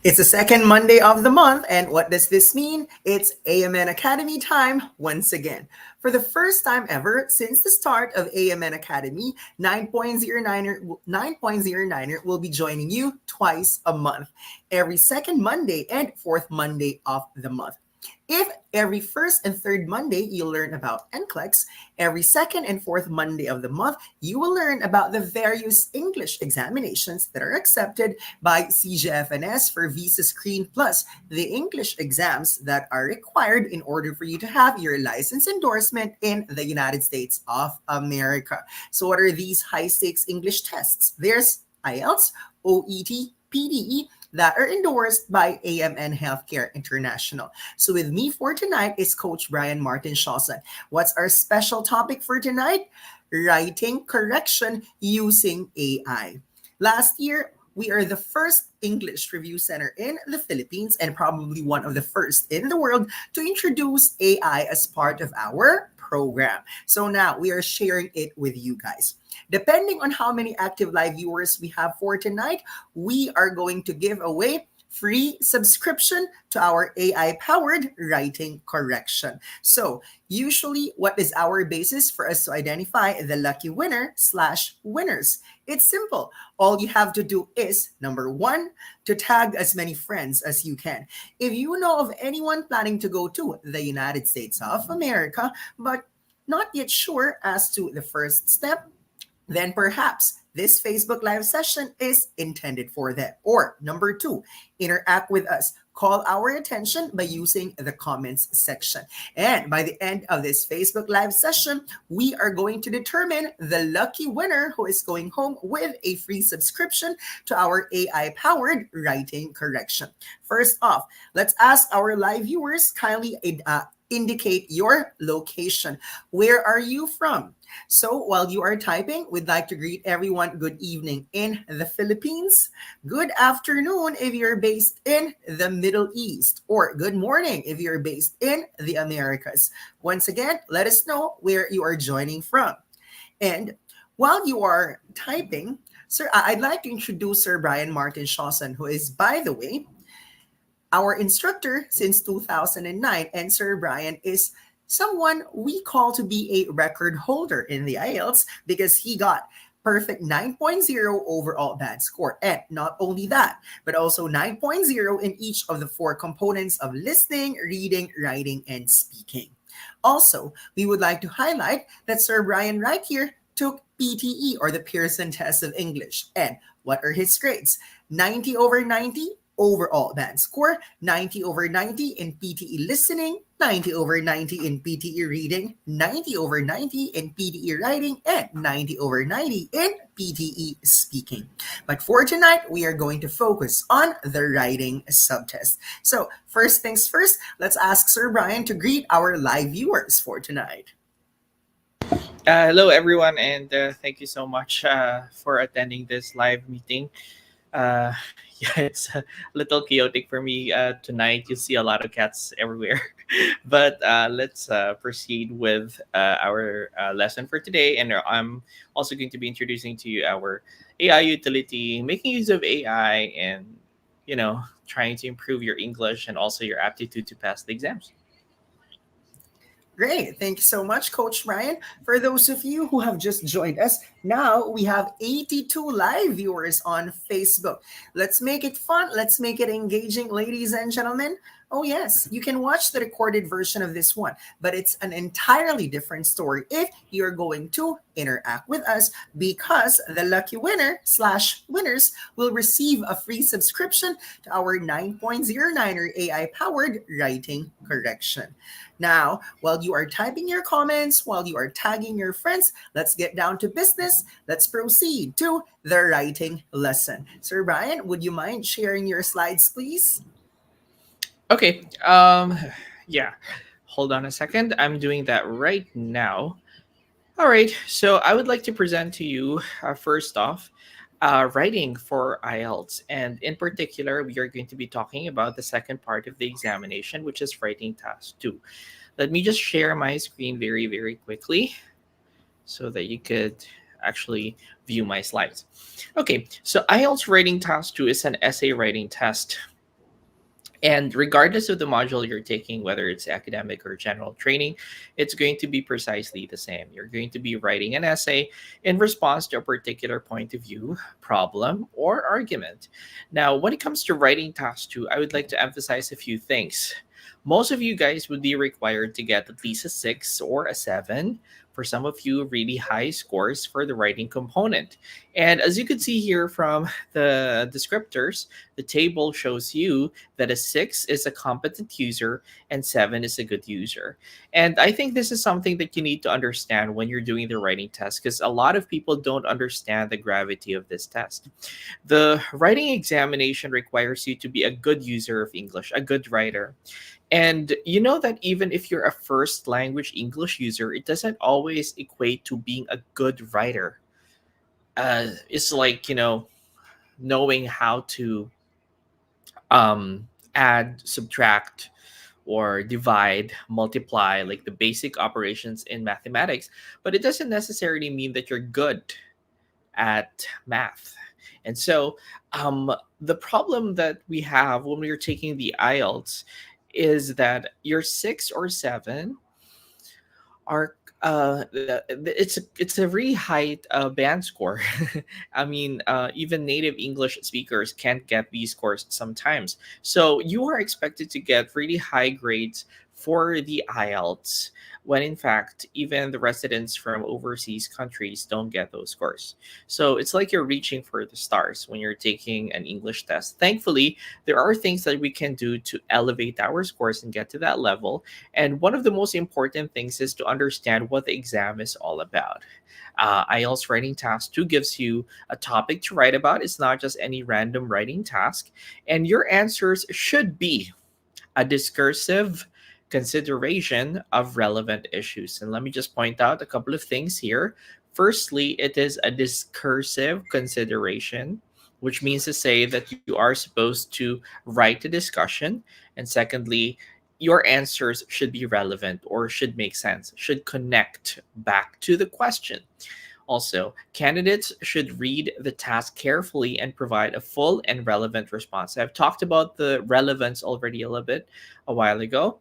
It's the second Monday of the month, and what does this mean? It's AMN Academy time once again. For the first time ever since the start of AMN Academy, 9.09er will be joining you twice a month, every second Monday and fourth Monday of the month. If every first and third Monday you learn about NCLEX, every second and fourth Monday of the month you will learn about the various English examinations that are accepted by CGFNS for Visa Screen Plus, the English exams that are required in order for you to have your license endorsement in the United States of America. So, what are these high stakes English tests? There's IELTS, OET, PDE, that are endorsed by AMN Healthcare International. So with me for tonight is Coach Brian Martin Shawson. What's our special topic for tonight? Writing correction using AI. Last year, we are the first English review center in the Philippines and probably one of the first in the world to introduce AI as part of our program. So now we are sharing it with you guys. Depending on how many active live viewers we have for tonight, we are going to give away free subscription to our AI powered writing correction. So, usually, what is our basis for us to identify the lucky winner slash winners? It's simple. All you have to do is number one, to tag as many friends as you can. If you know of anyone planning to go to the United States of America, but not yet sure as to the first step, then perhaps this Facebook Live session is intended for them. Or number two, interact with us. Call our attention by using the comments section. And by the end of this Facebook Live session, we are going to determine the lucky winner who is going home with a free subscription to our AI powered writing correction. First off, let's ask our live viewers kindly indicate your location. Where are you from? So while you are typing, we'd like to greet everyone good evening in the Philippines, good afternoon if you're based in the Middle East, or good morning if you're based in the Americas. Once again, let us know where you are joining from. And while you are typing, sir, I'd like to introduce Sir Brian Martin Shawson, who is, by the way, our instructor since 2009. And Sir Brian is someone we call to be a record holder in the IELTS because he got perfect 9.0 overall band score. And not only that, but also 9.0 in each of the four components of listening, reading, writing, and speaking. Also, we would like to highlight that Sir Brian right here took PTE, or the Pearson Test of English. And what are his grades? 90 over 90 overall band score, 90 over 90 in PTE listening, 90 over 90 in PTE reading, 90 over 90 in PTE writing, and 90 over 90 in PTE speaking. But for tonight, we are going to focus on the writing subtest. So first things first, let's ask Sir Brian to greet our live viewers for tonight. Hello, everyone, and thank you so much for attending this live meeting. Uh, yeah, it's a little chaotic for me tonight. You see a lot of cats everywhere. But let's proceed with our lesson for today. And I'm also going to be introducing to you our AI utility, making use of AI and, trying to improve your English and also your aptitude to pass the exams. Great. Thank you so much, Coach Brian. For those of you who have just joined us, now we have 82 live viewers on Facebook. Let's make it fun. Let's make it engaging, ladies and gentlemen. Oh, yes, you can watch the recorded version of this one, but it's an entirely different story if you're going to interact with us because the lucky winner slash winners will receive a free subscription to our 9.09er AI powered writing correction. Now, while you are typing your comments, while you are tagging your friends, let's get down to business. Let's proceed to the writing lesson. Sir Brian, would you mind sharing your slides, please? Okay. Yeah. Hold on a second. I'm doing that right now. All right. So I would like to present to you first off writing for IELTS. And in particular, we are going to be talking about the second part of the examination, which is writing task two. Let me just share my screen very, very quickly so that you could actually view my slides. Okay. So IELTS writing task two is an essay writing test. And regardless of the module you're taking, whether it's academic or general training, it's going to be precisely the same. You're going to be writing an essay in response to a particular point of view, problem, or argument. Now, when it comes to writing task two, I would like to emphasize a few things. Most of you guys would be required to get at least a 6 or a 7. For some of you, really high scores for the writing component. And as you can see here from the descriptors, the table shows you that a 6 is a competent user and 7 is a good user. And I think this is something that you need to understand when you're doing the writing test, because a lot of people don't understand the gravity of this test. The writing examination requires you to be a good user of English, a good writer. And you know that even if you're a first language English user, it doesn't always equate to being a good writer. It's like, knowing how to um, add, subtract, or divide, multiply, like the basic operations in mathematics, but it doesn't necessarily mean that you're good at math. And so, um, the problem that we have when we're taking the IELTS is that your 6 or 7 are it's a really high band score. I mean, even native English speakers can't get these scores sometimes. So you are expected to get really high grades for the IELTS, when in fact even the residents from overseas countries don't get those scores. So it's like you're reaching for the stars when you're taking an English test. Thankfully, there are things that we can do to elevate our scores and get to that level, and one of the most important things is to understand what the exam is all about. IELTS writing task 2 gives you a topic to write about. It's not just any random writing task. And your answers should be a discursive consideration of relevant issues. And let me just point out a couple of things here. Firstly, it is a discursive consideration, which means to say that you are supposed to write a discussion. And secondly, your answers should be relevant or should make sense, should connect back to the question. Also, candidates should read the task carefully and provide a full and relevant response. I've talked about the relevance already a little bit a while ago,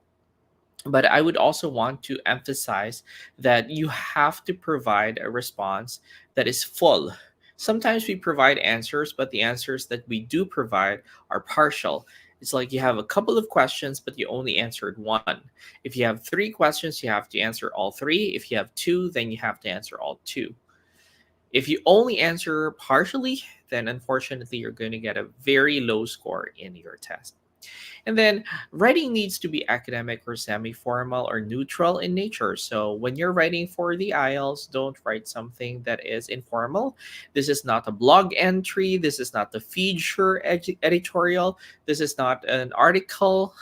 but I would also want to emphasize that you have to provide a response that is full. Sometimes we provide answers, but the answers that we do provide are partial. It's like you have a couple of questions, but you only answered one. If you have 3 questions, you have to answer all 3. If you have 2, then you have to answer all 2. If you only answer partially, then unfortunately you're going to get a very low score in your test. And then writing needs to be academic or semi formal or neutral in nature. So when you're writing for the IELTS, don't write something that is informal. This is not a blog entry. This is not the feature editorial. This is not an article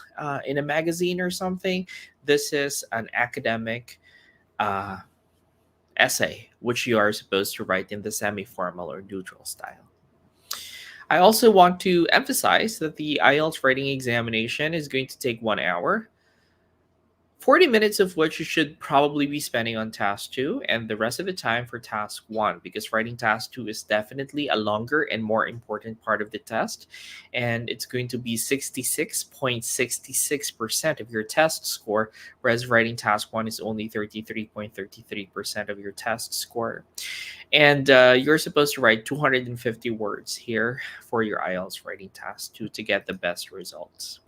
in a magazine or something. This is an academic uh, essay, which you are supposed to write in the semi formal or neutral style. I also want to emphasize that the IELTS writing examination is going to take 1 hour. 40 minutes of which you should probably be spending on task 2, and the rest of the time for task 1, because writing task 2 is definitely a longer and more important part of the test, and it's going to be 66.66% of your test score, whereas writing task 1 is only 33.33% of your test score. And you're supposed to write 250 words here for your IELTS writing task 2 to get the best results.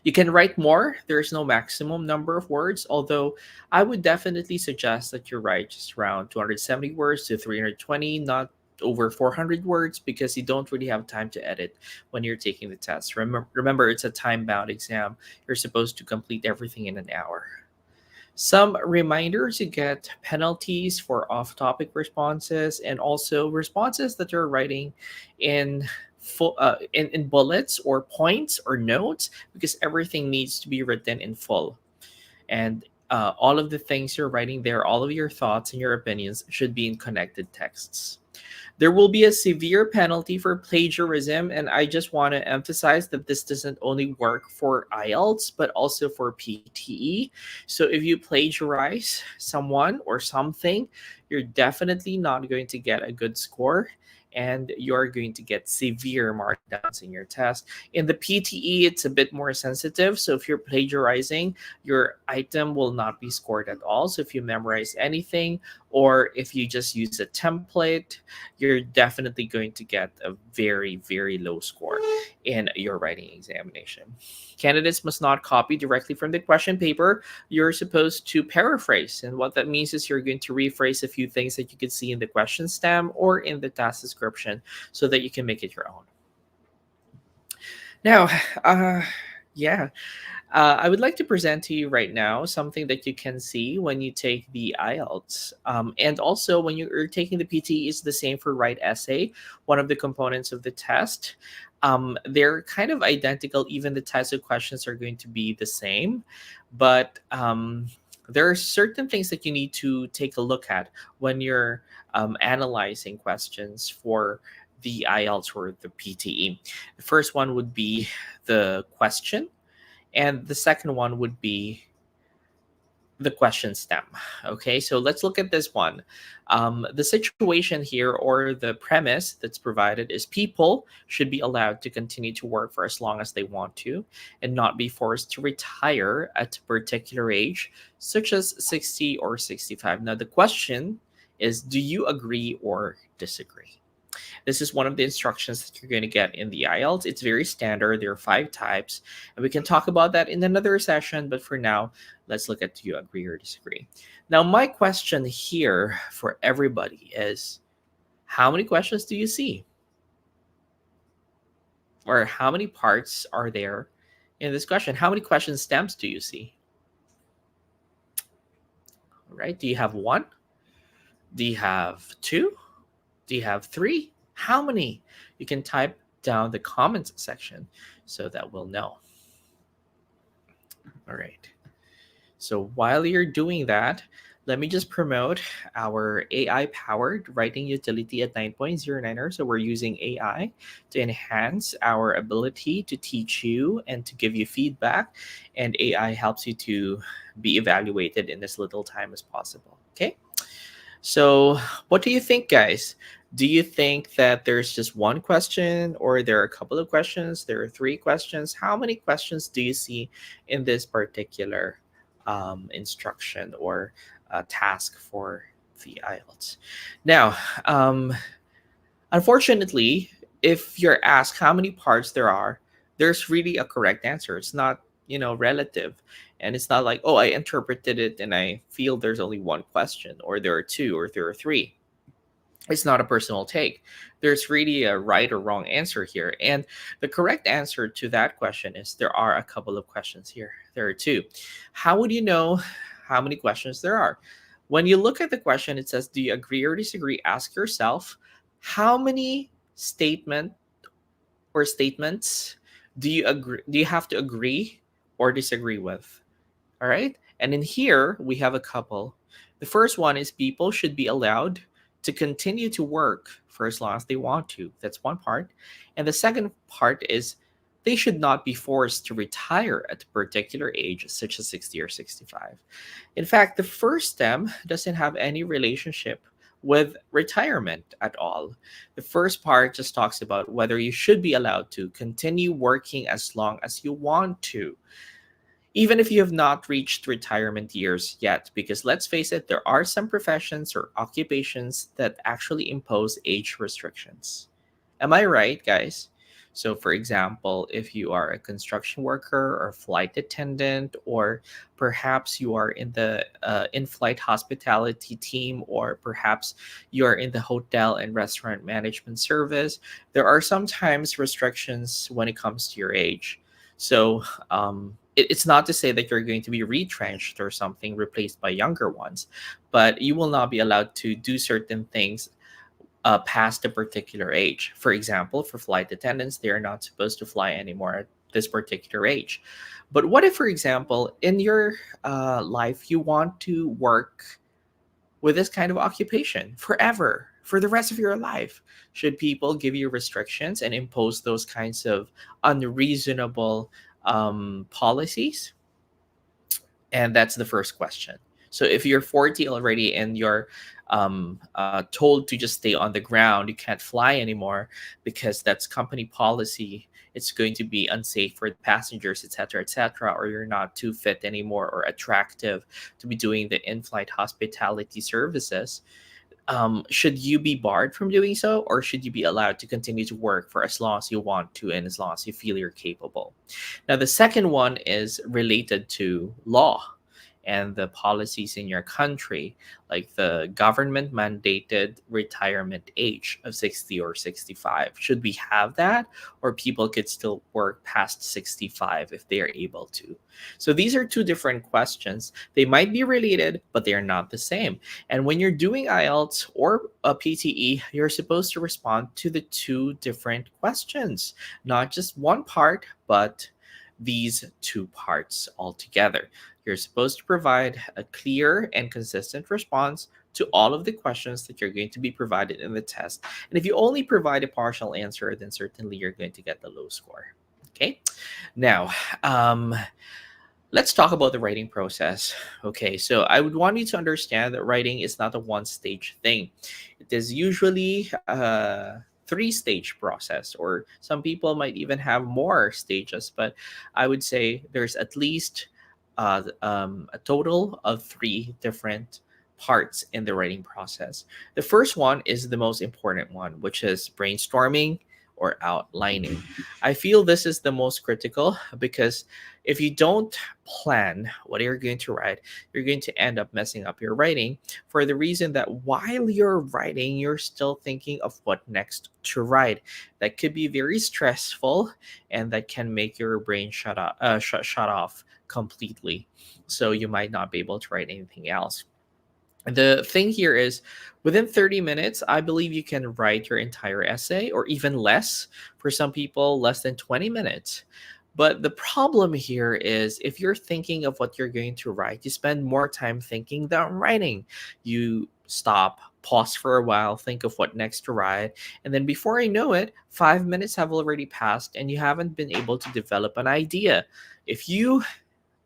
You can write more. There's no maximum number of words, although I would definitely suggest that you write just around 270 words to 320, not over 400 words, because you don't really have time to edit when you're taking the test. Remember, it's a time bound exam. You're supposed to complete everything in an hour. Some reminders: you get penalties for off topic responses and also responses that you're writing in in bullets or points or notes, because everything needs to be written in full. And all of the things you're writing there, all of your thoughts and your opinions should be in connected texts. There will be a severe penalty for plagiarism, and I just want to emphasize that this doesn't only work for IELTS but also for PTE. So if you plagiarize someone or something, you're definitely not going to get a good score. and you're going to get severe markdowns in your test. In the PTE, it's a bit more sensitive. So if you're plagiarizing, your item will not be scored at all. So if you memorize anything, or if you just use a template, you're definitely going to get a very, very low score in your writing examination. Candidates must not copy directly from the question paper. You're supposed to paraphrase. And what that means is you're going to rephrase a few things that you could see in the question stem or in the task description so that you can make it your own. Now, uh, yeah, I would like to present to you right now something that you can see when you take the IELTS. And also, when you're taking the PT, is the same for write essay, one of the components of the test. They're kind of identical, even the types of questions are going to be the same. But there are certain things that you need to take a look at when you're analyzing questions for the IELTS or the PTE. The first one would be the question, and the second one would be the question stem. Okay, so let's look at this one. The situation here, or the premise that's provided, is people should be allowed to continue to work for as long as they want to and not be forced to retire at a particular age, such as 60 or 65. Now, the question is, do you agree or disagree? This is one of the instructions that you're going to get in the IELTS. It's very standard. There are 5 types, and we can talk about that in another session. But for now, let's look at, do you agree or disagree? Now, my question here for everybody is, how many questions do you see? Or how many parts are there in this question? How many question stems do you see? All right. Do you have one? Do you have two? Do you have three? How many? You can type down the comments section so that we'll know. All right. So while you're doing that, let me just promote our AI powered writing utility at 9.09er. So we're using AI to enhance our ability to teach you and to give you feedback. And AI helps you to be evaluated in as little time as possible. Okay. So, what do you think, guys? Do you think that there's just one question, or there are a couple of questions? There are 3 questions. How many questions do you see in this particular instruction or task for the IELTS? Now, um, unfortunately, if you're asked how many parts there are, there's really a correct answer. It's not, relative. And it's not like, oh, I interpreted it and I feel there's only one question, or there are two, or there are three. It's not a personal take. There's really a right or wrong answer here. And the correct answer to that question is, there are a couple of questions here. There are 2. How would you know how many questions there are? When you look at the question, it says, do you agree or disagree? Ask yourself, how many statements do you have to agree or disagree with? All right. And in here, we have a couple. The first one is, people should be allowed to continue to work for as long as they want to. That's one part. And the second part is, they should not be forced to retire at a particular age, such as 60 or 65. In fact, the first stem doesn't have any relationship with retirement at all. The first part just talks about whether you should be allowed to continue working as long as you want to, even if you have not reached retirement years yet, because let's face it, there are some professions or occupations that actually impose age restrictions. Am I right, guys? So, for example, if you are a construction worker or flight attendant, or perhaps you are in the in-flight hospitality team, or perhaps you are in the hotel and restaurant management service, there are sometimes restrictions when it comes to your age. So, it's not to say that you're going to be retrenched or something, replaced by younger ones, but you will not be allowed to do certain things past a particular age. For example, for flight attendants, they are not supposed to fly anymore at this particular age. But what if, for example, in your life, you want to work with this kind of occupation forever, for the rest of your life? Should people give you restrictions and impose those kinds of unreasonable policies? And that's the first question. So if you're 40 already and you're told to just stay on the ground, you can't fly anymore because that's company policy. It's going to be unsafe for the passengers, etc., etc., or you're not too fit anymore or attractive to be doing the in-flight hospitality services. Should you be barred from doing so, or should you be allowed to continue to work for as long as you want to and as long as you feel you're capable? Now, the second one is related to law and the policies in your country, like the government mandated retirement age of 60 or 65. Should we have that, or people could still work past 65 if they are able to? So these are two different questions. They might be related, but they are not the same. And when you're doing IELTS or a PTE, you're supposed to respond to the two different questions, not just one part, but these two parts altogether. You're supposed to provide a clear and consistent response to all of the questions that you're going to be provided in the test. And if you only provide a partial answer, then certainly you're going to get the low score. Okay. Now, um, let's talk about the writing process. Okay, so I would want you to understand that writing is not a one stage thing. It is usually a three-stage process, or some people might even have more stages, but I would say there's at least a total of three different parts in the writing process. The first one is the most important one, which is brainstorming or outlining. I feel this is the most critical because if you don't plan what you're going to write, you're going to end up messing up your writing for the reason that while you're writing, you're still thinking of what next to write. That could be very stressful and that can make your brain shut off completely. So you might not be able to write anything else. The thing here is within 30 minutes, I believe you can write your entire essay or even less. For some people, less than 20 minutes. But the problem here is if you're thinking of what you're going to write, you spend more time thinking than writing. You stop, pause for a while, think of what next to write, and then before I know it, 5 minutes have already passed and you haven't been able to develop an idea. If you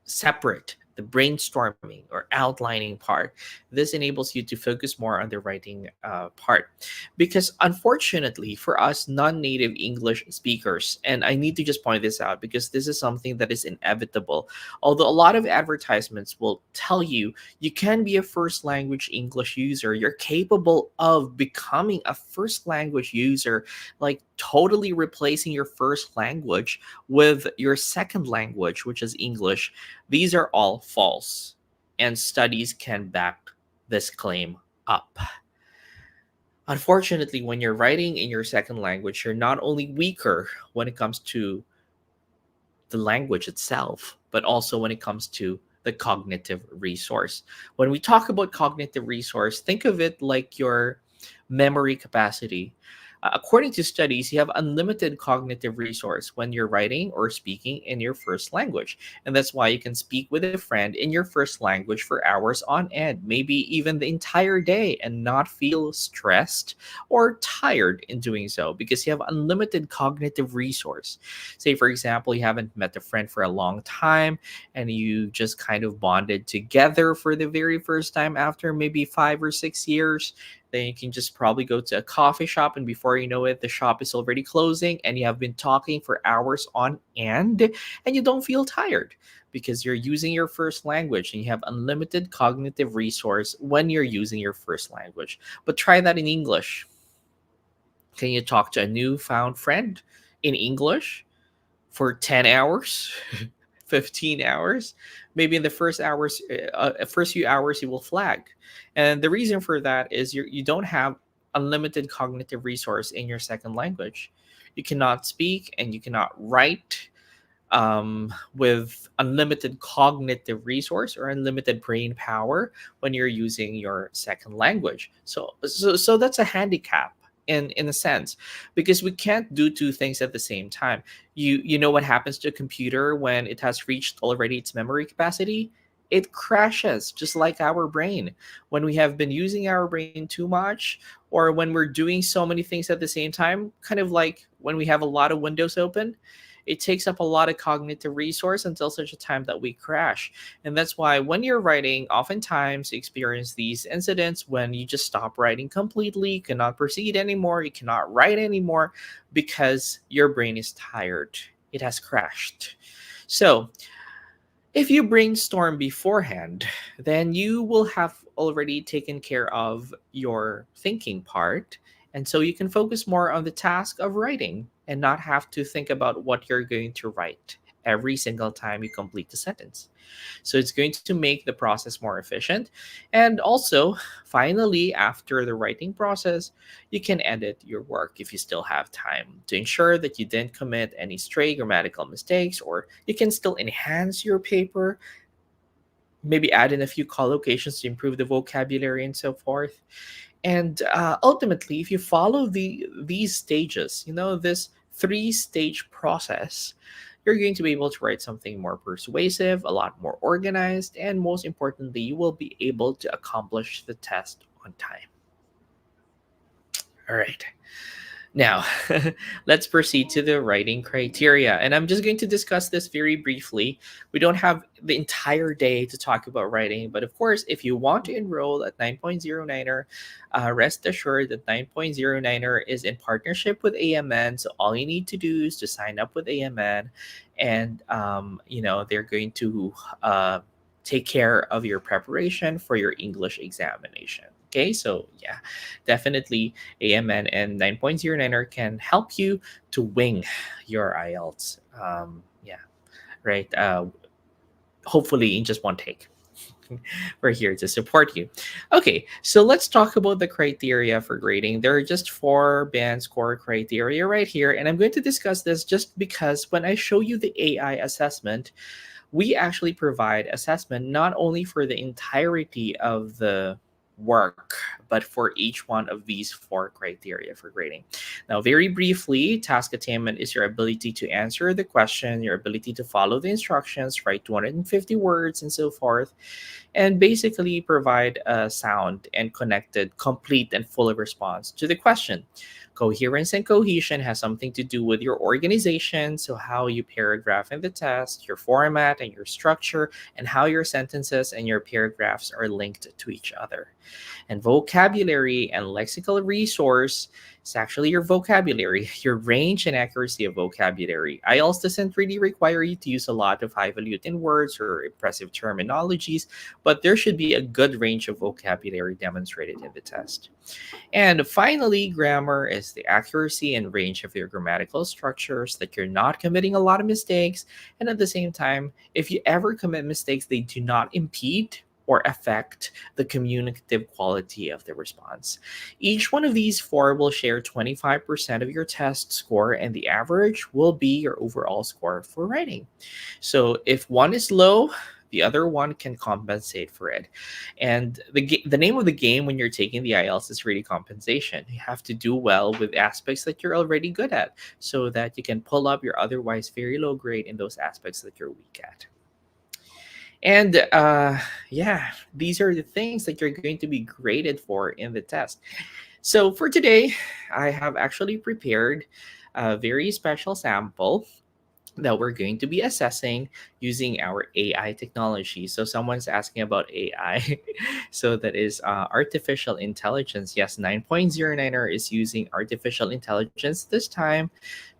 separate the brainstorming or outlining part, this enables you to focus more on the writing part. Because unfortunately, for us non native English speakers, and I need to just point this out because this is something that is inevitable, although a lot of advertisements will tell you you can be a first language English user, you're capable of becoming a first language user, like totally replacing your first language with your second language, which is English. These are all false, and studies can back this claim up. Unfortunately, when you're writing in your second language, you're not only weaker when it comes to the language itself, but also when it comes to the cognitive resource. When we talk about cognitive resource, think of it like your memory capacity. According to studies, you have unlimited cognitive resource when you're writing or speaking in your first language. And that's why you can speak with a friend in your first language for hours on end, maybe even the entire day, and not feel stressed or tired in doing so because you have unlimited cognitive resource. Say, for example, you haven't met a friend for a long time and you just kind of bonded together for the very first time after maybe 5 or 6 years. Then you can just probably go to a coffee shop, and before you know it, the shop is already closing, and you have been talking for hours on end, and you don't feel tired because you're using your first language and you have unlimited cognitive resource when you're using your first language. But try that in English. Can you talk to a newfound friend in English for 10 hours? 15 hours? Maybe in the first few hours you will flag. And the reason for that is you don't have unlimited cognitive resource in your second language. You cannot speak and you cannot write with unlimited cognitive resource or unlimited brain power when you're using your second language. So that's a handicap in a sense, because we can't do two things at the same time. You know what happens to a computer when it has reached already its memory capacity? It crashes just like our brain. When we have been using our brain too much, or when we're doing so many things at the same time, kind of like when we have a lot of windows open, It takes up a lot of cognitive resource until such a time that we crash. And that's why when you're writing, oftentimes you experience these incidents when you just stop writing completely, you cannot proceed anymore, you cannot write anymore because your brain is tired. It has crashed. So, if you brainstorm beforehand, then you will have already taken care of your thinking part. And so you can focus more on the task of writing and not have to think about what you're going to write every single time you complete the sentence. So it's going to make the process more efficient. And also, finally, after the writing process, you can edit your work if you still have time to ensure that you didn't commit any stray grammatical mistakes, or you can still enhance your paper, maybe add in a few collocations to improve the vocabulary and so forth. And ultimately, if you follow these stages, this three-stage process, you're going to be able to write something more persuasive, a lot more organized, and most importantly, you will be able to accomplish the test on time. All right. Now, let's proceed to the writing criteria. And I'm just going to discuss this very briefly. We don't have the entire day to talk about writing, but of course, if you want to enroll at 9.09er, rest assured that 9.09er is in partnership with AMN. So all you need to do is to sign up with AMN, and they're going to take care of your preparation for your English examination. Okay, so yeah, definitely AMN and 9.09er can help you to wing your IELTS. Yeah, right. Hopefully, in just one take. We're here to support you. Okay, so let's talk about the criteria for grading. There are just 4 band score criteria right here, and I'm going to discuss this just because when I show you the AI assessment, we actually provide assessment not only for the entirety of the work, but for each one of these 4 criteria for grading. Now, very briefly, task attainment is your ability to answer the question, your ability to follow the instructions, write 250 words, and so forth, and basically provide a sound and connected, complete, and full response to the question. Coherence and cohesion has something to do with your organization, so how you paragraph in the test, your format and your structure, and how your sentences and your paragraphs are linked to each other. And vocabulary and lexical resource is actually your vocabulary, your range and accuracy of vocabulary. IELTS doesn't really require you to use a lot of highfalutin words or impressive terminologies, but there should be a good range of vocabulary demonstrated in the test. And finally, grammar is the accuracy and range of your grammatical structures, that you're not committing a lot of mistakes. And at the same time, if you ever commit mistakes, they do not impede or affect the communicative quality of the response. Each one of these 4 will share 25% of your test score, and the average will be your overall score for writing. So if one is low, the other one can compensate for it. And the name of the game when you're taking the IELTS is really compensation. You have to do well with aspects that you're already good at so that you can pull up your otherwise very low grade in those aspects that you're weak at. And yeah, these are the things that you're going to be graded for in the test. So for today, I have actually prepared a very special sample that we're going to be assessing using our AI technology. So someone's asking about AI. So that is artificial intelligence. Yes, 9.09er is using artificial intelligence this time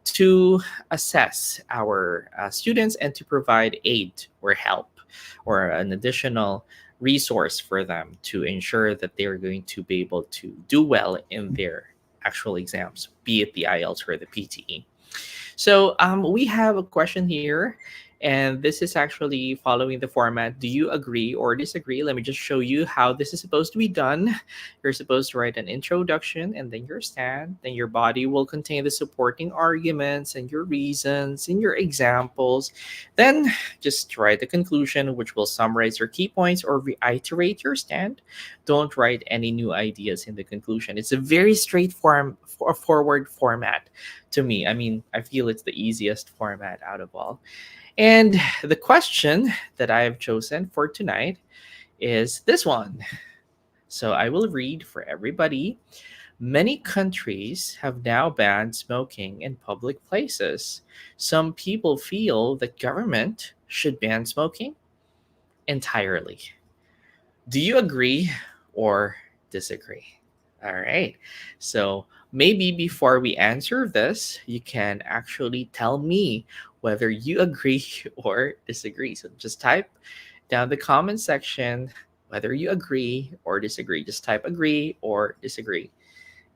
to assess our students and to provide aid or help or an additional resource for them to ensure that they're going to be able to do well in their actual exams, be it the IELTS or the PTE. So we have a question here, and this is actually following the format. Do you agree or disagree? Let me just show you how this is supposed to be done. You're supposed to write an introduction and then your stand. Then your body will contain the supporting arguments and your reasons and your examples. Then just write the conclusion, which will summarize your key points or reiterate your stand. Don't write any new ideas in the conclusion. It's a very forward format to me. I mean, I feel it's the easiest format out of all. And the question that I have chosen for tonight is this one. So I will read for everybody. Many countries have now banned smoking in public places. Some people feel that government should ban smoking entirely. Do you agree or disagree? All right. So maybe before we answer this, you can actually tell me whether you agree or disagree. So just type down the comment section whether you agree or disagree. Just type agree or disagree.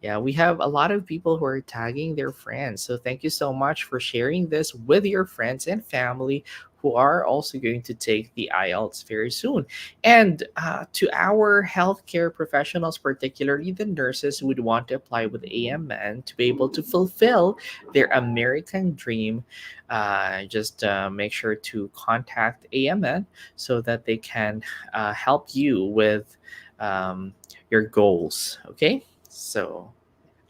Yeah, we have a lot of people who are tagging their friends. So thank you so much for sharing this with your friends and family who are also going to take the IELTS very soon. And to our healthcare professionals, particularly the nurses who would want to apply with AMN to be able to fulfill their American dream, just make sure to contact AMN so that they can help you with um, your goals. Okay? So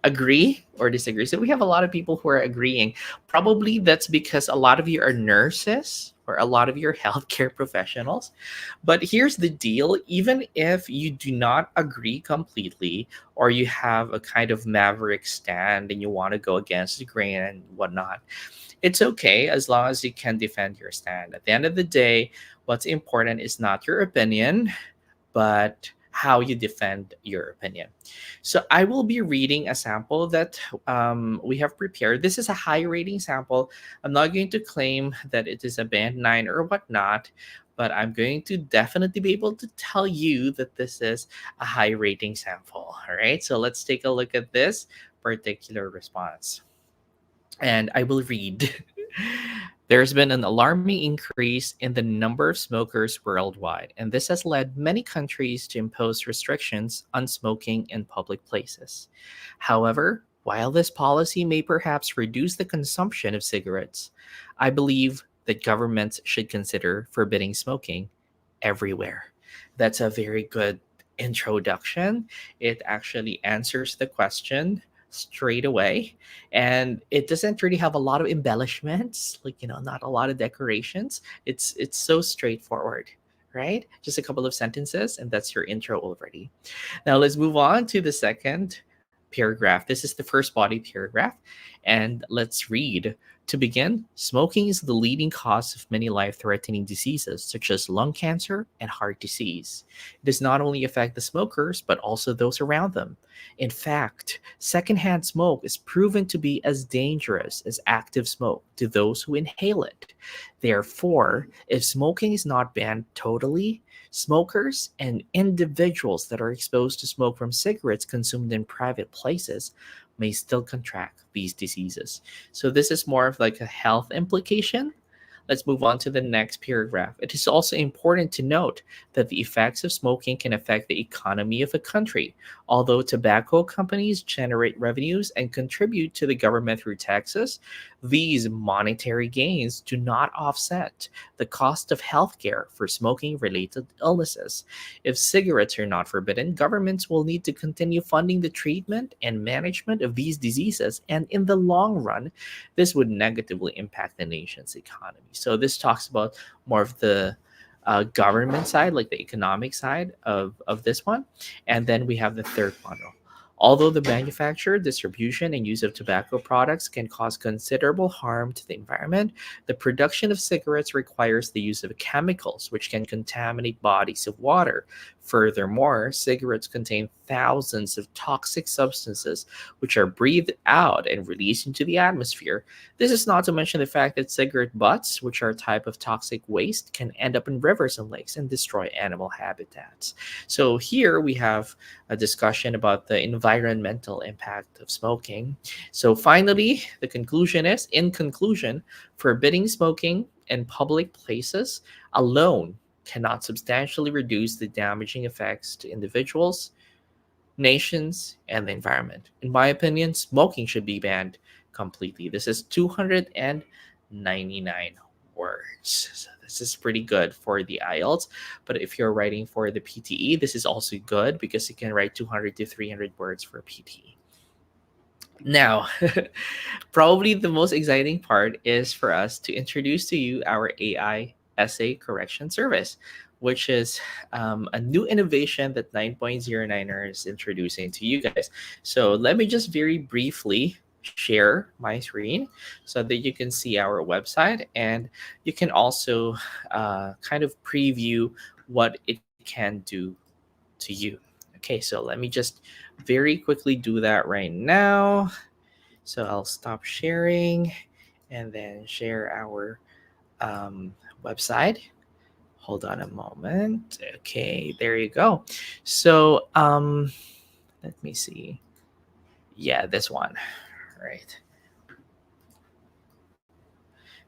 agree or disagree. So we have a lot of people who are agreeing. Probably that's because a lot of you are nurses or a lot of you are healthcare professionals. But here's the deal, even if you do not agree completely or you have a kind of maverick stand and you want to go against the grain and whatnot, it's okay as long as you can defend your stand. At the end of the day, what's important is not your opinion, but how you defend your opinion. So I will be reading a sample that we have prepared. This is a high rating sample. I'm not going to claim that it is a band 9 or whatnot, but I'm going to definitely be able to tell you that this is a high rating sample. All right, so let's take a look at this particular response. And I will read. There's been an alarming increase in the number of smokers worldwide, and this has led many countries to impose restrictions on smoking in public places. However, while this policy may perhaps reduce the consumption of cigarettes, I believe that governments should consider forbidding smoking everywhere. That's a very good introduction. It actually answers the question straight away, and it doesn't really have a lot of embellishments, like, not a lot of decorations. It's so straightforward, right? Just a couple of sentences and that's your intro already. Now let's move on to the second paragraph. This is the first body paragraph, and let's read. To begin, smoking is the leading cause of many life threatening diseases such as lung cancer and heart disease. It does not only affect the smokers, but also those around them. In fact, secondhand smoke is proven to be as dangerous as active smoke to those who inhale it. Therefore, if smoking is not banned totally, smokers and individuals that are exposed to smoke from cigarettes consumed in private places may still contract these diseases. So, this is more of like a health implication. Let's move on to the next paragraph. It is also important to note that the effects of smoking can affect the economy of a country. Although tobacco companies generate revenues and contribute to the government through taxes, these monetary gains do not offset the cost of healthcare for smoking related illnesses. If cigarettes are not forbidden, governments will need to continue funding the treatment and management of these diseases, and in the long run, this would negatively impact the nation's economy. So, this talks about more of the government side, like the economic side of this one. And then we have the third model. Although the manufacture, distribution, and use of tobacco products can cause considerable harm to the environment, the production of cigarettes requires the use of chemicals which can contaminate bodies of water. Furthermore, cigarettes contain thousands of toxic substances which are breathed out and released into the atmosphere. This is not to mention the fact that cigarette butts, which are a type of toxic waste, can end up in rivers and lakes and destroy animal habitats. So here we have a discussion about the environmental impact of smoking. So finally, the conclusion is, in conclusion, forbidding smoking in public places alone cannot substantially reduce the damaging effects to individuals, nations, and the environment. In my opinion, smoking should be banned completely. This is 299 words. So this is pretty good for the IELTS. But if you're writing for the PTE, this is also good because you can write 200 to 300 words for PTE. Now, probably the most exciting part is for us to introduce to you our AI essay correction service. which is a new innovation that 9.09er is introducing to you guys. So let me just very briefly share my screen so that you can see our website, and you can also kind of preview what it can do to you. Okay, so let me just very quickly do that right now. So I'll stop sharing and then share our website. Hold on a moment. Okay, there you go. So let me see. Yeah, this one. Right.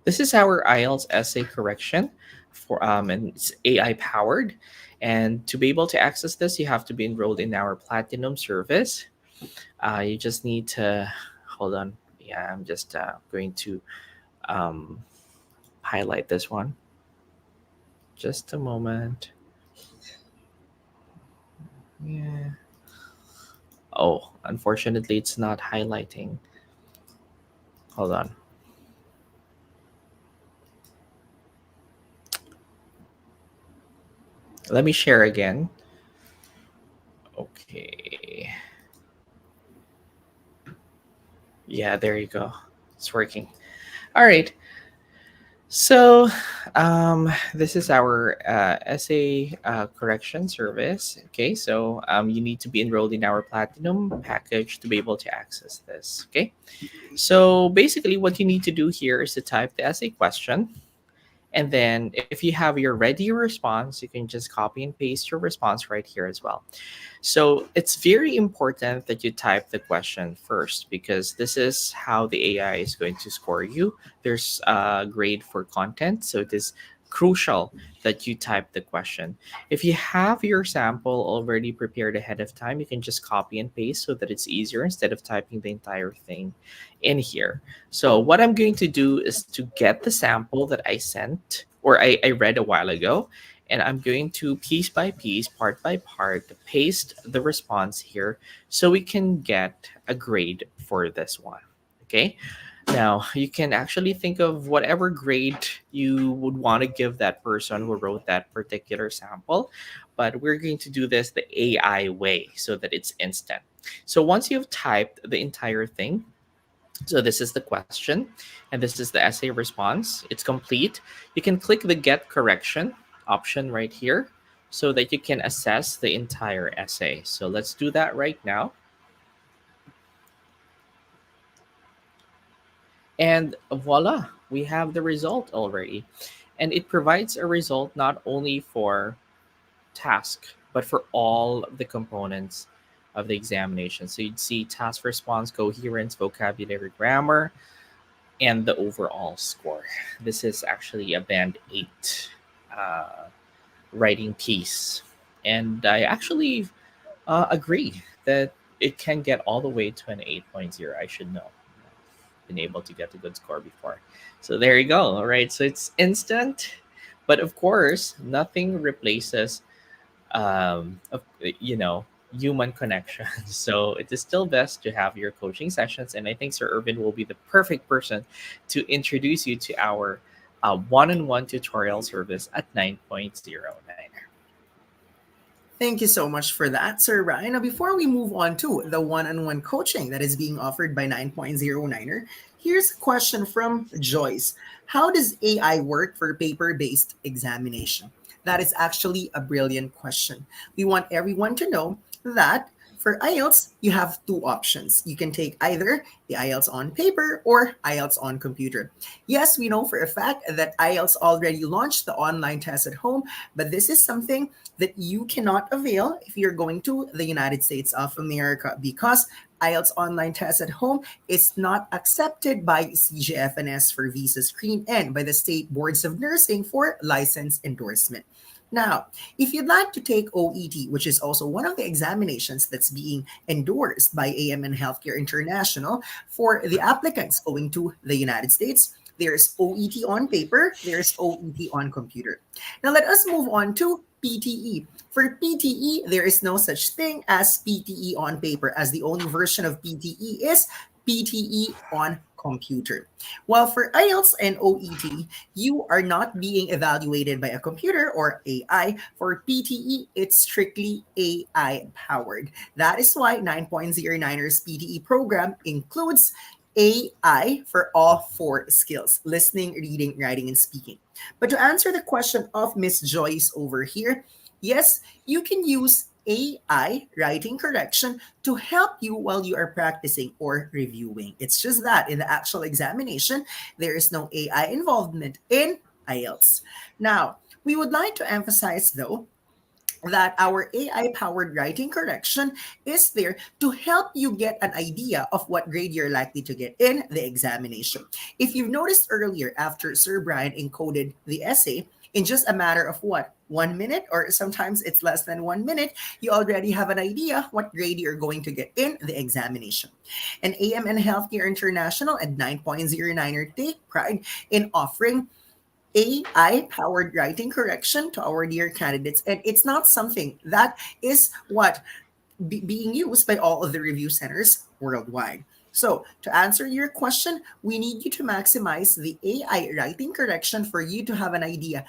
This is our IELTS essay correction for and it's AI powered. And to be able to access this, you have to be enrolled in our platinum service. You just need to hold on. Yeah, I'm just going to um, highlight this one. Just a moment. Yeah. Oh, unfortunately, it's not highlighting. Hold on. Let me share again. Okay. Yeah, there you go. It's working. All right. So, this is our essay correction service. Okay, so you need to be enrolled in our platinum package to be able to access this. Okay, so basically, what you need to do here is to type the essay question, and then if you have your ready response, you can just copy and paste your response right here as well. So it's very important that you type the question first because this is how the AI is going to score you. There's a grade for content, so it is crucial that you type the question. If you have your sample already prepared ahead of time, you can just copy and paste so that it's easier instead of typing the entire thing in here. So what I'm going to do is to get the sample that I sent or I read a while ago, and I'm going to piece by piece, part by part, paste the response here so we can get a grade for this one. Okay. Now, you can actually think of whatever grade you would want to give that person who wrote that particular sample, but we're going to do this the AI way so that it's instant. So once you've typed the entire thing, so this is the question, and this is the essay response. It's complete. You can click the get correction option right here so that you can assess the entire essay. So let's do that right now. And voila, we have the result already. And it provides a result not only for task, but for all the components of the examination. So you'd see task response, coherence, vocabulary, grammar, and the overall score. This is actually a band 8 uh, writing piece. And I actually agree that it can get all the way to an 8.0. I should know. Been able to get a good score before. So there you go. All right. So it's instant. But of course, nothing replaces you know, human connection. So it is still best to have your coaching sessions, and I think Sir Irvin will be the perfect person to introduce you to our one-on-one tutorial service at 9.09. Thank you so much for that, Sir Ryan. Now, before we move on to the one-on-one coaching that is being offered by 9.09er, here's a question from Joyce. How does AI work for paper-based examination? That is actually a brilliant question. We want everyone to know that for IELTS, you have two options. You can take either the IELTS on paper or IELTS on computer. Yes, we know for a fact that IELTS already launched the online test at home, but this is something that you cannot avail if you're going to the United States of America because IELTS online test at home is not accepted by CGFNS for visa screen and by the state boards of nursing for license endorsement. Now, if you'd like to take OET, which is also one of the examinations that's being endorsed by AMN Healthcare International for the applicants going to the United States, there's OET on paper, there's OET on computer. Now, let us move on to PTE. For PTE, there is no such thing as PTE on paper, as the only version of PTE is PTE on computer. While for IELTS and OET, you are not being evaluated by a computer or AI. For PTE, it's strictly AI powered. That is why 9.09ers PTE program includes AI for all four skills: listening, reading, writing, and speaking. But to answer the question of Miss Joyce over here, yes, you can use AI writing correction to help you while you are practicing or reviewing. It's just that in the actual examination, there is no AI involvement in IELTS. Now, we would like to emphasize though that our AI powered writing correction is there to help you get an idea of what grade you're likely to get in the examination. If you've noticed earlier, after Sir Brian encoded the essay, in just a matter of what? 1 minute, or sometimes it's less than 1 minute, you already have an idea what grade you're going to get in the examination. And AMN Healthcare International and 9.09er take pride in offering AI powered writing correction to our dear candidates. And it's not something that is what being used by all of the review centers worldwide. So, to answer your question, we need you to maximize the AI writing correction for you to have an idea,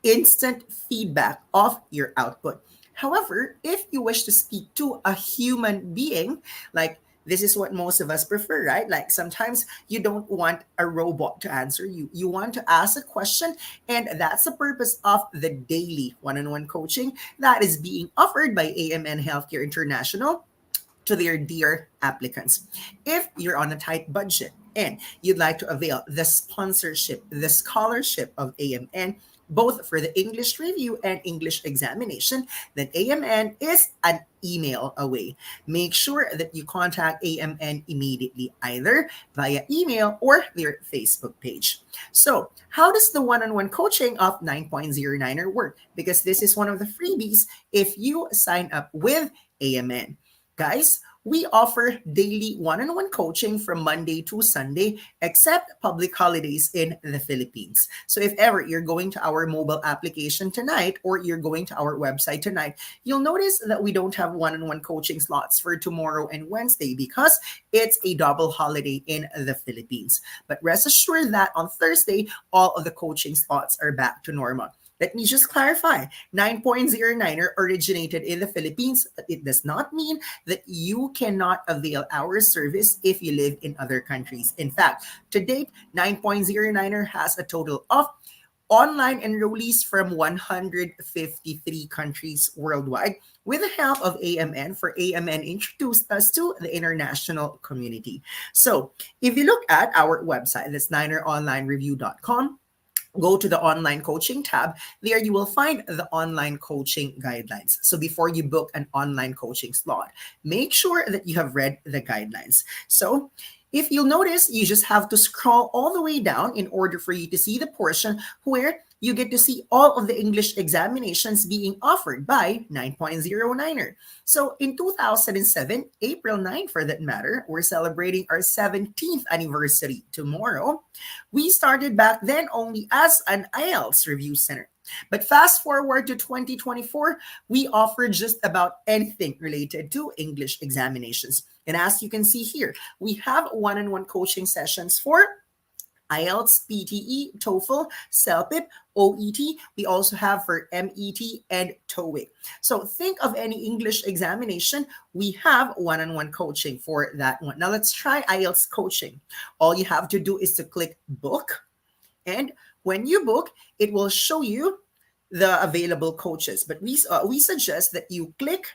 instant feedback of your output. However, if you wish to speak to a human being, like this is what most of us prefer, right? Like sometimes you don't want a robot to answer you. You want to ask a question, and that's the purpose of the daily one-on-one coaching that is being offered by AMN Healthcare International to their dear applicants. If you're on a tight budget and you'd like to avail the sponsorship, the scholarship of AMN, both for the English review and English examination, then AMN is an email away. Make sure that you contact AMN immediately, either via email or their Facebook page. So, how does the one on one coaching of 9.09er work? Because this is one of the freebies if you sign up with AMN. Guys, we offer daily one-on-one coaching from Monday to Sunday, except public holidays in the Philippines. So if ever you're going to our mobile application tonight or you're going to our website tonight, you'll notice that we don't have one-on-one coaching slots for tomorrow and Wednesday because it's a double holiday in the Philippines. But rest assured that on Thursday, all of the coaching slots are back to normal. Let me just clarify. 9.09er originated in the Philippines, but it does not mean that you cannot avail our service if you live in other countries. In fact, to date, 9.09er has a total of online enrollees from 153 countries worldwide with the help of AMN, for AMN introduced us to the international community. So if you look at our website, that's nineronlinereview.com, go to the online coaching tab. There you will find the online coaching guidelines. So before you book an online coaching slot, make sure that you have read the guidelines. So if you'll notice, you just have to scroll all the way down in order for you to see the portion where you get to see all of the English examinations being offered by 9.09er. So in 2007, April 9 for that matter, we're celebrating our 17th anniversary tomorrow. We started back then only as an IELTS review center. But fast forward to 2024, we offer just about anything related to English examinations. And as you can see here, we have one-on-one coaching sessions for IELTS, PTE, TOEFL, CELPIP, OET. We also have for MET and TOEIC. So think of any English examination, we have one-on-one coaching for that one. Now let's try IELTS coaching. All you have to do is to click book. And when you book, it will show you the available coaches. But we suggest that you click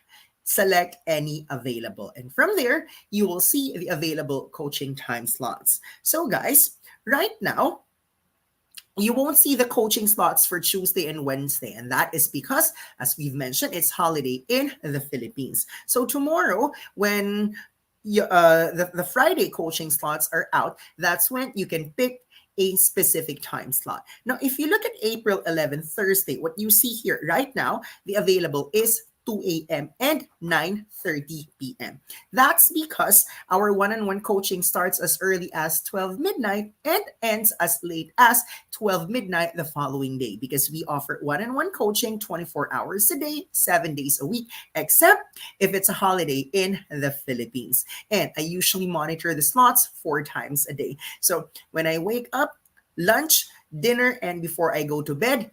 select any available. And from there, you will see the available coaching time slots. So guys, right now, you won't see the coaching slots for Tuesday and Wednesday. And that is because, as we've mentioned, it's holiday in the Philippines. So tomorrow, when the Friday coaching slots are out, that's when you can pick a specific time slot. Now, if you look at April 11th, Thursday, what you see here right now, the available is 2 a.m., and 9:30 p.m. That's because our one-on-one coaching starts as early as 12 midnight and ends as late as 12 midnight the following day because we offer one-on-one coaching 24 hours a day, 7 days a week, except if it's a holiday in the Philippines. And I usually monitor the slots 4 times a day. So when I wake up, lunch, dinner, and before I go to bed,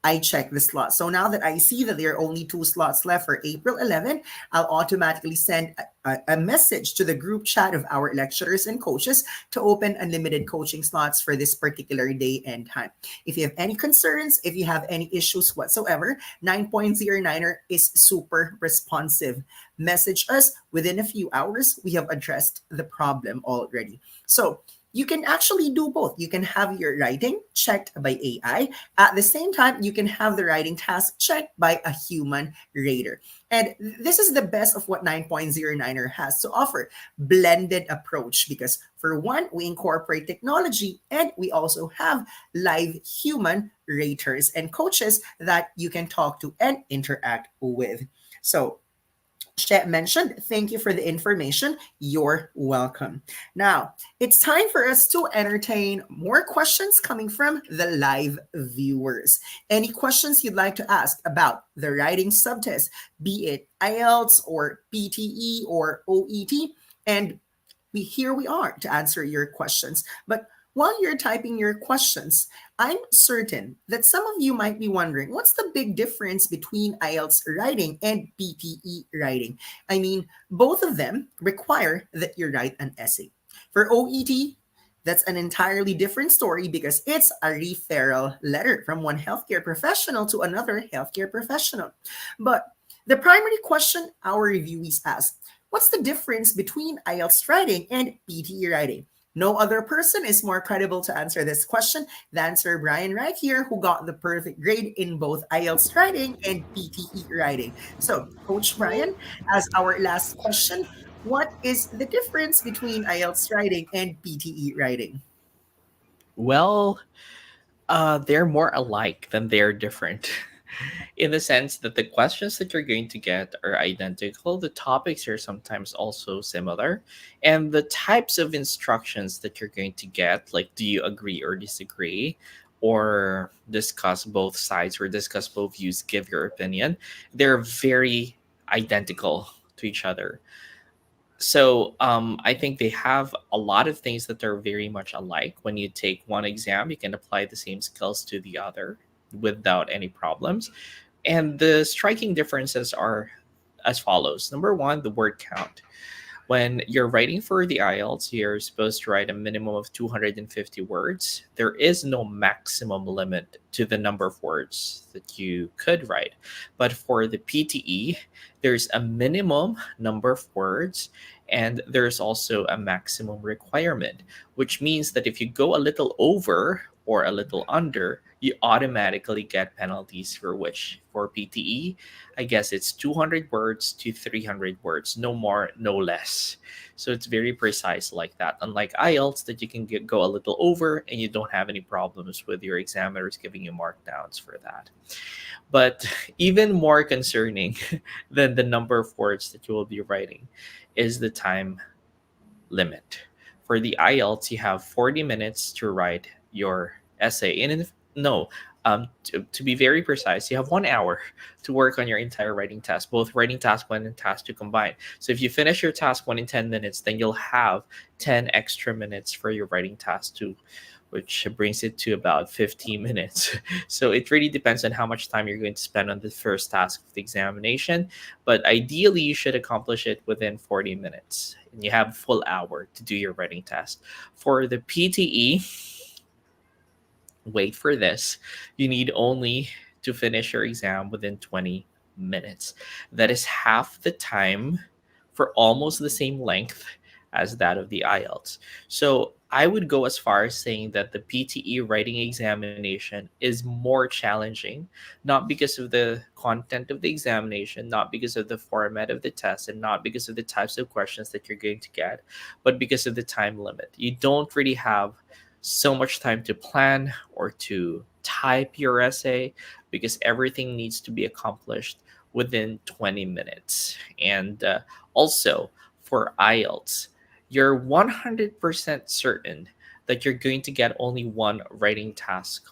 I check the slot. So now that I see that there are only 2 slots left for April 11, I'll automatically send a message to the group chat of our lecturers and coaches to open unlimited coaching slots for this particular day and time. If you have any concerns, if you have any issues whatsoever, 9.09er is super responsive. Message us within a few hours. We have addressed the problem already. So you can actually do both. You can have your writing checked by AI. At the same time, you can have the writing task checked by a human rater. And this is the best of what 9.09er has to offer. Blended approach because for one, we incorporate technology and we also have live human raters and coaches that you can talk to and interact with. So Chet mentioned, thank you for the information. You're welcome. Now, it's time for us to entertain more questions coming from the live viewers. Any questions you'd like to ask about the writing subtest, be it IELTS or PTE or OET? And here we are to answer your questions. But while you're typing your questions, I'm certain that some of you might be wondering what's the big difference between IELTS writing and PTE writing? I mean, both of them require that you write an essay. For OET, that's an entirely different story because it's a referral letter from one healthcare professional to another healthcare professional. But the primary question our reviewees ask, what's the difference between IELTS writing and PTE writing? No other person is more credible to answer this question than Sir Brian right here, who got the perfect grade in both IELTS writing and PTE writing. So, Coach Brian, as our last question, what is the difference between IELTS writing and PTE writing? Well, they're more alike than they're different. In the sense that the questions that you're going to get are identical, the topics are sometimes also similar, and the types of instructions that you're going to get, like do you agree or disagree, or discuss both sides or discuss both views, give your opinion, they're very identical to each other. So I think they have a lot of things that are very much alike. When you take one exam, you can apply the same skills to the other without any problems. And the striking differences are as follows. Number one, the word count. When you're writing for the IELTS, you're supposed to write a minimum of 250 words. There is no maximum limit to the number of words that you could write. But for the PTE, there's a minimum number of words and there's also a maximum requirement, which means that if you go a little over or a little under, you automatically get penalties for which for PTE I guess it's 200 words to 300 words, no more, no less. So it's very precise like that. Unlike IELTS, that you can go a little over and you don't have any problems with your examiners giving you markdowns for that. But even more concerning than the number of words that you will be writing is the time limit. For the IELTS, you have 40 minutes to write your essay. And no, to be very precise, you have 1 hour to work on your entire writing task, both writing task one and task two combined. So if you finish your task one in 10 minutes, then you'll have 10 extra minutes for your writing task two, which brings it to about 15 minutes. So it really depends on how much time you're going to spend on the first task of the examination. But ideally, you should accomplish it within 40 minutes. And you have a full hour to do your writing test. For the PTE, wait for this, you need only to finish your exam within 20 minutes. That is half the time for almost the same length as that of the IELTS. So I would go as far as saying that the PTE writing examination is more challenging, not because of the content of the examination, not because of the format of the test, and not because of the types of questions that you're going to get, but because of the time limit. You don't really have so much time to plan or to type your essay because everything needs to be accomplished within 20 minutes. And also for IELTS, you're 100% certain that you're going to get only one writing task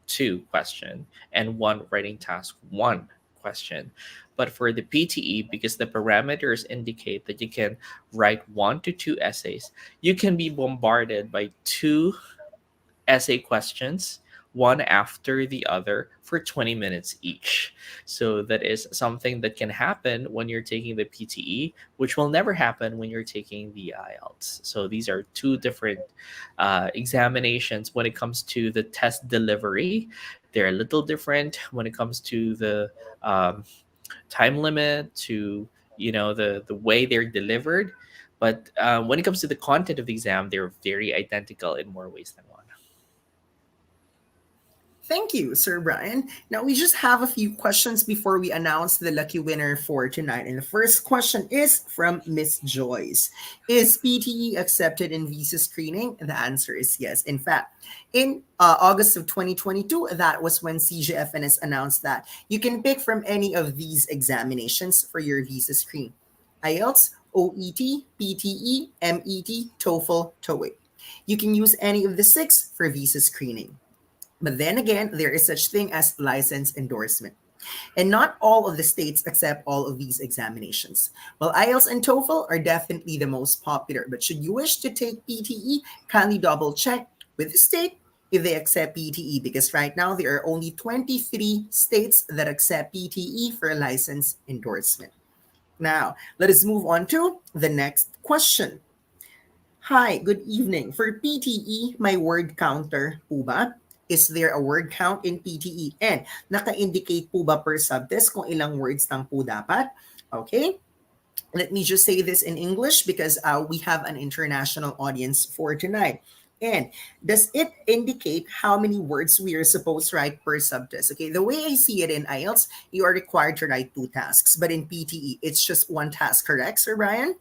2 question and one writing task 1 question. But for the PTE, because the parameters indicate that you can write 1 to 2 essays, you can be bombarded by 2 essay questions, one after the other, for 20 minutes each. So that is something that can happen when you're taking the PTE, which will never happen when you're taking the IELTS. So these are two different examinations when it comes to the test delivery. They're a little different when it comes to the um, time limit, to the way they're delivered. But when it comes to the content of the exam, they're very identical in more ways than one. Thank you, Sir Brian. Now, we just have a few questions before we announce the lucky winner for tonight. And the first question is from Miss Joyce. Is PTE accepted in visa screening? The answer is yes. In fact, in August of 2022, that was when CGFNS announced that you can pick from any of these examinations for your visa screen: IELTS, OET, PTE, MET, TOEFL, TOEIC. You can use any of the six for visa screening. But then again, there is such thing as license endorsement. And not all of the states accept all of these examinations. Well, IELTS and TOEFL are definitely the most popular, but should you wish to take PTE, kindly double check with the state if they accept PTE, because right now there are only 23 states that accept PTE for license endorsement. Now, let us move on to the next question. Hi, good evening. For PTE, my word counter po ba? Is there a word count in PTE? And naka-indicate po ba per subtest kung ilang words lang po dapat? Okay, let me just say this in English because we have an international audience for tonight. And does it indicate how many words we are supposed to write per subtest? Okay, the way I see it in IELTS, you are required to write 2 tasks, but in PTE, it's just 1 task, correct, Sir Brian?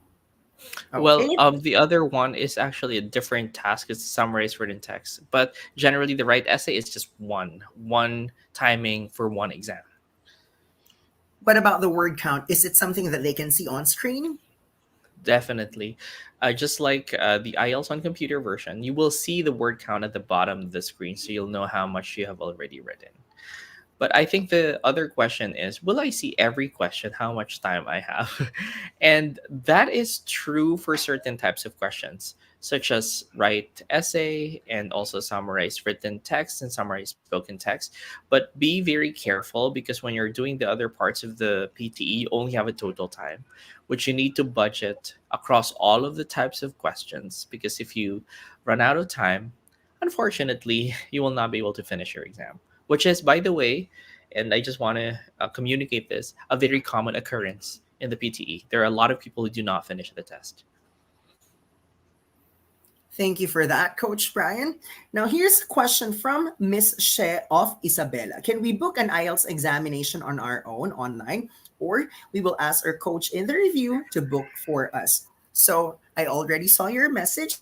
Well, Okay. the other one is actually a different task. It's summarize written text, but generally the right essay is just one timing for one exam. What about the word count? Is it something that they can see on screen? Definitely. Just like the IELTS on computer version, you will see the word count at the bottom of the screen, so you'll know how much you have already written. But I think the other question is, will I see every question, how much time I have? And that is true for certain types of questions, such as write essay and also summarize written text and summarize spoken text. But be very careful, because when you're doing the other parts of the PTE, you only have a total time, which you need to budget across all of the types of questions. Because if you run out of time, unfortunately, you will not be able to finish your exam, which is, by the way, and I just want to communicate this, a very common occurrence in the PTE. There are a lot of people who do not finish the test. Thank you for that, Coach Brian. Now, here's a question from Miss She of Isabela. Can we book an IELTS examination on our own online, or we will ask our coach in the review to book for us? So, I already saw your message.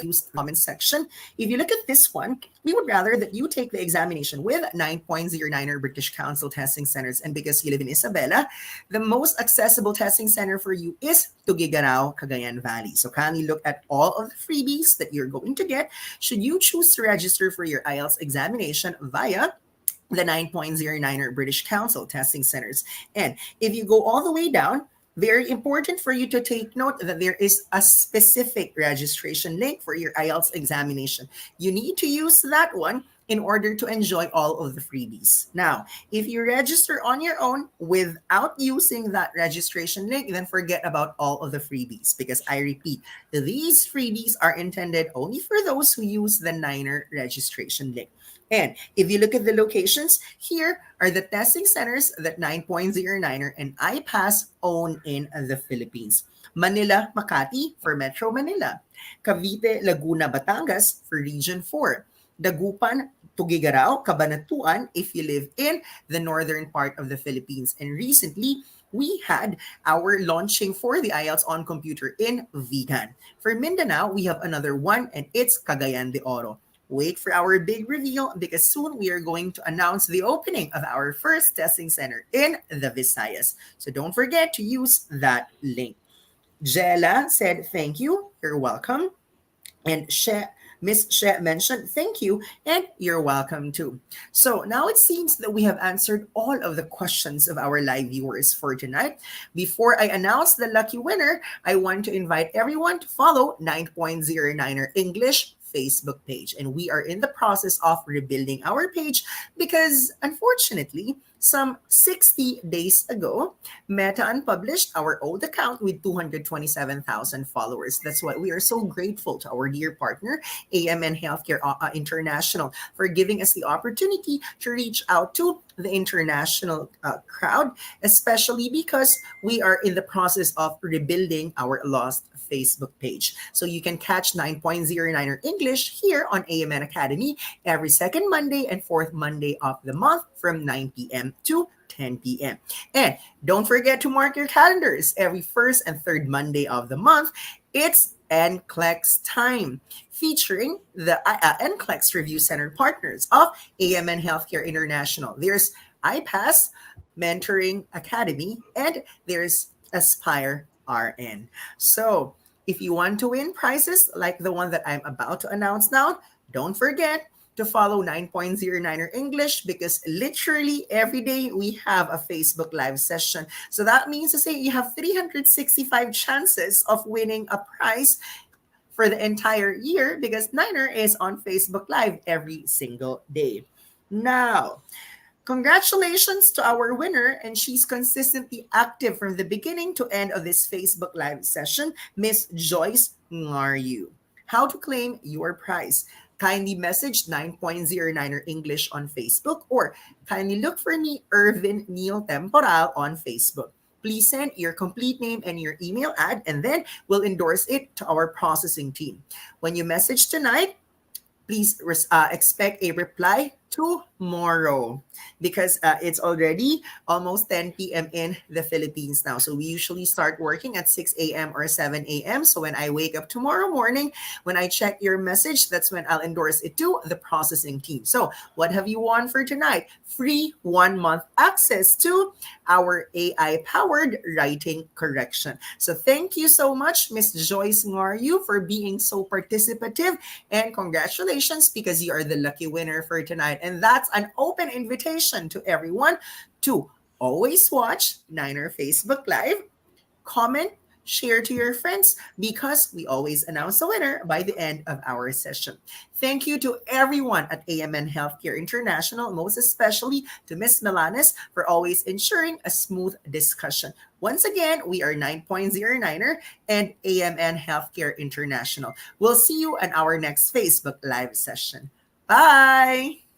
Use the comment section. If you look at this one, we would rather that you take the examination with 9.09er British Council testing centers. And because you live in Isabela, the most accessible testing center for you is Tuguegarao, Cagayan Valley. So kindly look at all of the freebies that you're going to get should you choose to register for your IELTS examination via the 9.09er British Council testing centers. And if you go all the way down, very important for you to take note that there is a specific registration link for your IELTS examination. You need to use that one in order to enjoy all of the freebies. Now, if you register on your own without using that registration link, then forget about all of the freebies, because I repeat, these freebies are intended only for those who use the Niner registration link. And if you look at the locations, here are the testing centers that 9.09er and iPass own in the Philippines. Manila, Makati for Metro Manila. Cavite, Laguna, Batangas for Region 4. Dagupan, Tuguegarao, Cabanatuan if you live in the northern part of the Philippines. And recently, we had our launching for the IELTS on computer in Vigan. For Mindanao, we have another one, and it's Cagayan de Oro. Wait for our big reveal because soon we are going to announce the opening of our first testing center in the Visayas. So don't forget to use that link. Jella said, thank you. You're welcome. And Miss She mentioned, thank you, and you're welcome too. So now it seems that we have answered all of the questions of our live viewers for tonight. Before I announce the lucky winner, I want to invite everyone to follow 9.09er English Facebook page. And we are in the process of rebuilding our page because unfortunately, some 60 days ago, Meta unpublished our old account with 227,000 followers. That's why we are so grateful to our dear partner, AMN Healthcare International, for giving us the opportunity to reach out to the international crowd, especially because we are in the process of rebuilding our lost Facebook page. So you can catch 9.09er English here on AMN Academy every second Monday and fourth Monday of the month from 9 p.m. to 10 p.m. And don't forget to mark your calendars every first and third Monday of the month. It's NCLEX time, featuring the NCLEX Review Center partners of AMN Healthcare International. There's iPass, Mentoring Academy, and there's Aspire RN. So if you want to win prizes like the one that I'm about to announce now, don't forget to follow 9.09er English because literally every day we have a Facebook live session. So that means to say you have 365 chances of winning a prize for the entire year because Niner is on Facebook Live every single day. Now, congratulations to our winner, and she's consistently active from the beginning to end of this Facebook Live session, Miss Joyce Ngaryu. How to claim your prize? Kindly message 9.09er English on Facebook or kindly look for me, Irvin Neil Temporal, on Facebook. Please send your complete name and your email ad, and then we'll endorse it to our processing team. When you message tonight, please expect a reply tomorrow because it's already almost 10 p.m. in the Philippines now. So we usually start working at 6 a.m. or 7 a.m. So when I wake up tomorrow morning, when I check your message, that's when I'll endorse it to the processing team. So what have you won for tonight? Free 1 month access to our AI-powered writing correction. So thank you so much, Miss Joyce Ngaryu, for being so participative, and congratulations because you are the lucky winner for tonight. And that's an open invitation to everyone to always watch Niner Facebook Live, comment, share to your friends because we always announce the winner by the end of our session. Thank you to everyone at AMN Healthcare International, most especially to Ms. Milanes for always ensuring a smooth discussion. Once again, we are 9.09er and AMN Healthcare International. We'll see you on our next Facebook Live session. Bye!